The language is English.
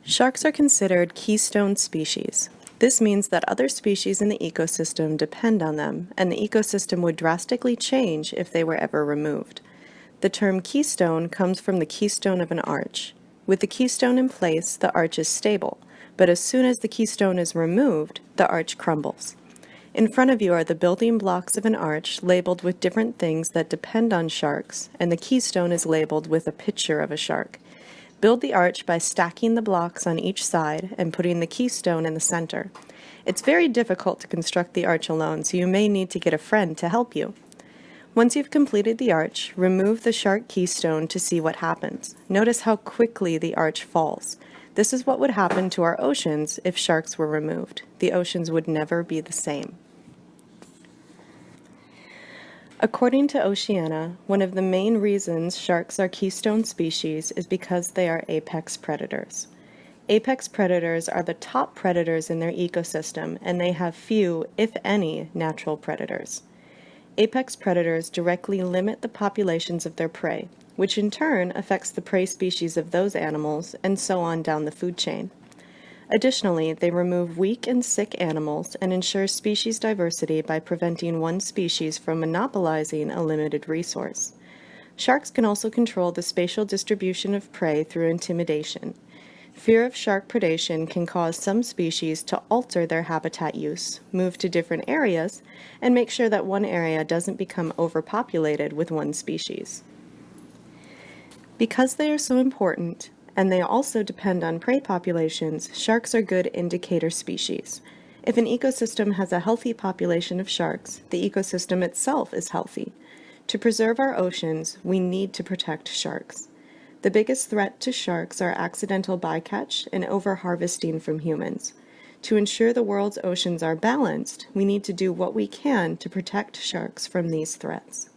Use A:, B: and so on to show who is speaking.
A: Sharks are considered keystone species. This means that other species in the ecosystem depend on them, and the ecosystem would drastically change if they were ever removed. The term keystone comes from the keystone of an arch. With the keystone in place, the arch is stable, but as soon as the keystone is removed, the arch crumbles. In front of you are the building blocks of an arch labeled with different things that depend on sharks, and the keystone is labeled with a picture of a shark. Build the arch by stacking the blocks on each side and putting the keystone in the center. It's very difficult to construct the arch alone, so you may need to get a friend to help you. Once you've completed the arch, remove the shark keystone to see what happens. Notice how quickly the arch falls. This is what would happen to our oceans if sharks were removed. The oceans would never be the same. According to Oceana, one of the main reasons sharks are keystone species is because they are apex predators. Apex predators are the top predators in their ecosystem, and they have few, if any, natural predators. Apex predators directly limit the populations of their prey, which in turn affects the prey species of those animals, and so on down the food chain. Additionally, they remove weak and sick animals and ensure species diversity by preventing one species from monopolizing a limited resource. Sharks can also control the spatial distribution of prey through intimidation. Fear of shark predation can cause some species to alter their habitat use, move to different areas, and make sure that one area doesn't become overpopulated with one species. Because they are so important, and they also depend on prey populations, sharks are good indicator species. If an ecosystem has a healthy population of sharks, the ecosystem itself is healthy. To preserve our oceans, we need to protect sharks. The biggest threat to sharks are accidental bycatch and overharvesting from humans. To ensure the world's oceans are balanced, we need to do what we can to protect sharks from these threats.